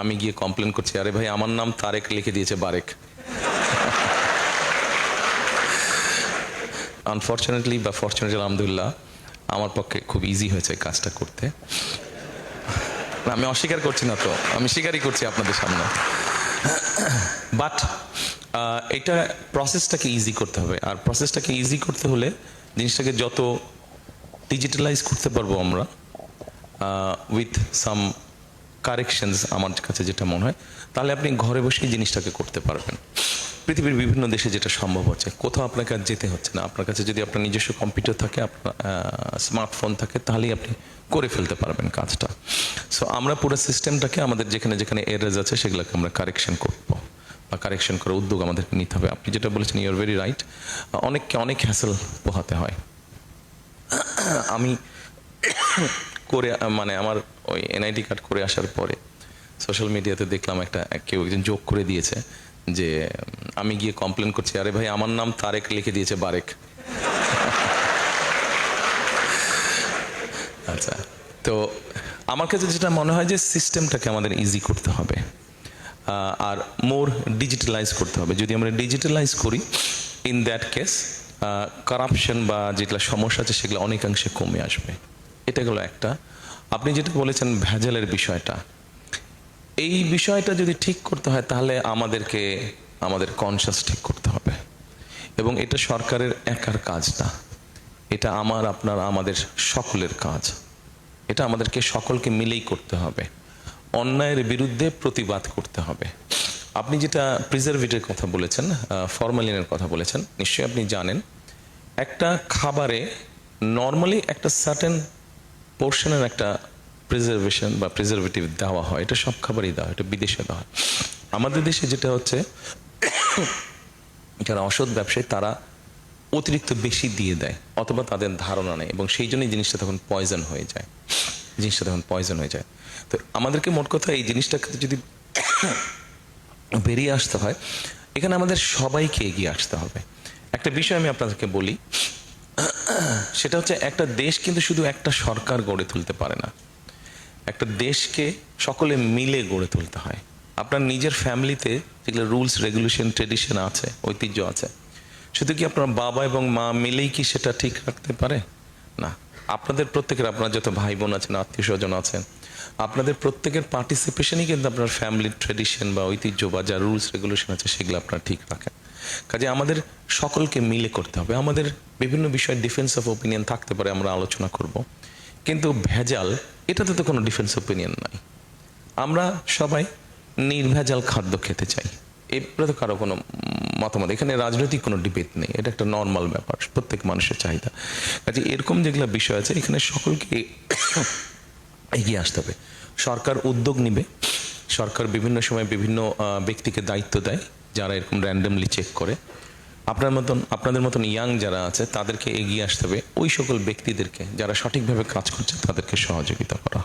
আমি গিয়ে কমপ্লেন করছি, আরে ভাই আমার নাম তারেক লিখে দিয়েছে বারেক। আনফর্চুনেটলি বা ফর্চুনেটলি আলহামদুলিল্লাহ আমার পক্ষে খুব ইজি হয়েছে কাজটা করতে। আমি অস্বীকার করছি না, তো আমি স্বীকারই করছি আপনাদের সামনে। বাট এটা প্রসেসটাকে ইজি করতে হবে, আর প্রসেসটাকে ইজি করতে হলে জিনিসটাকে যত ডিজিটালাইজ করতে পারবো আমরা উইথ সাম কারেকশনস, আমার কাছে যেটা মনে হয়, তাহলে আপনি ঘরে বসেই জিনিসটাকে করতে পারবেন। পৃথিবীর বিভিন্ন দেশে যেটা সম্ভব হচ্ছে, কোথাও আপনাকে আর যেতে হচ্ছে না। আপনার কাছে যদি আপনার নিজস্ব কম্পিউটার থাকে, আপনার স্মার্টফোন থাকে, তাহলেই আপনি করে ফেলতে পারবেন কাজটা। সো আমরা পুরো সিস্টেমটাকে আমাদের যেখানে যেখানে এরার্স আছে সেগুলোকে আমরা কারেকশন করবো, বা কারেকশন করার উদ্যোগ আমাদেরকে নিতে হবে। আপনি যেটা বলেছেন, ইউ আর ভেরি রাইট। অনেককে অনেক হ্যাসেল পোহাতে হয়। আমি করে মানে আমার ওই এনআইডি কার্ড করে আসার পরে সোশ্যাল মিডিয়াতে দেখলাম কেউ একজন যোগ করে দিয়েছে যে আমি গিয়ে কমপ্লেন করছি, আরে ভাই আমার নাম তারেক লিখে দিয়েছে বারেক। আচ্ছা, তো আমার কাছে যেটা মনে হয় যে সিস্টেমটাকে আমাদের ইজি করতে হবে আর মোর ডিজিটালাইজ করতে হবে। যদি আমরা ডিজিটালাইজ করি, ইন দ্যাট কেস কারাপশন বা যেগুলো সমস্যা আছে সেগুলো অনেকাংশে কমে আসবে। এটা গেল একটা। আপনি যেটা বলেছেন ভেজালের বিষয়টা, এই বিষয়টা যদি ঠিক করতে হয় তাহলে আমাদের কনসাস ঠিক করতে হবে, এবং এটা সরকারের একার কাজ না, এটা আমাদের সকলের কাজ। এটা আমাদেরকে সকলকে মিলেই করতে হবে। অন্যায়ের বিরুদ্ধে প্রতিবাদ করতে হবে। আপনি যেটা প্রিজারভেটিভের কথা বলেছেন, ফরমালিনের কথা বলেছেন, নিশ্চয়ই আপনি জানেন একটা খাবারে নর্মালি একটা সার্টেন পোর্শনের একটা প্রিজারভেশন বা প্রিজারভেটিভ দেওয়া হয়। এটা সব খাবারই দেওয়া হয়, এটা বিদেশে দেওয়া হয়। আমাদের দেশে যেটা হচ্ছে, যারা অসৎ ব্যবসায়ী তারা অতিরিক্ত বেশি দিয়ে দেয়, অথবা তাদের ধারণা নেই, এবং সেই জন্যই জিনিসটা তখন পয়জন হয়ে যায়। তো আমাদেরকে মোট কথা এই জিনিসটাকে যদি বেরিয়ে আসতে হয়, এখানে আমাদের সবাইকে এগিয়ে আসতে হবে। একটা বিষয় আমি আপনাদেরকে বলি, সেটা হচ্ছে একটা দেশ কিন্তু শুধু একটা সরকার গড়ে তুলতে পারে না। একটা দেশকে সকলে মিলে গড়ে তুলতে হয়। আপনার নিজের ফ্যামিলিতে যেগুলো রুলস রেগুলেশন ট্রেডিশন আছে, ঐতিহ্য আছে, শুধু কি আপনার বাবা এবং মা মিলেই কি সেটা ঠিক রাখতে পারে? না। আপনাদের প্রত্যেকের, আপনার যত ভাই বোন আছেন, আত্মীয় স্বজন আছেন, আপনাদের প্রত্যেকের পার্টিসিপেশনই কিন্তু আপনার ফ্যামিলির ট্রেডিশন বা ঐতিহ্য বা যা রুলস রেগুলেশন আছে সেগুলো আপনারা ঠিক রাখেন। কাজে আমাদের সকলকে মিলে করতে হবে। আমাদের বিভিন্ন বিষয়ে ডিফারেন্স অফ ওপিনিয়ন থাকতে পারে, আমরা আলোচনা করব, কিন্তু ভেজাল, এটাতে তো কোনো ডিফারেন্স ওপিনিয়ন নাই। আমরা সবাই নির্ভেজাল খাদ্য খেতে চাই, এরপরে তো কারো কোনো মতামত, এখানে রাজনৈতিক কোনো ডিবেট নেই, এটা একটা নর্মাল ব্যাপার, প্রত্যেক মানুষের চাহিদা। কাজে এরকম যেগুলো বিষয় আছে, এখানে সকলকে এগিয়ে আসতে হবে। সরকার উদ্যোগ নিবে, সরকার বিভিন্ন সময় বিভিন্ন ব্যক্তিকে দায়িত্ব দেয় যারা এরকম র্যান্ডমলি চেক করে। আপনাদের মতন ইয়াং যারা আছে তাদেরকে এগিয়ে আসতে হবে, ওই সকল ব্যক্তিদেরকে যারা সঠিকভাবে কাজ করছে তাদেরকে সহযোগিতা করা।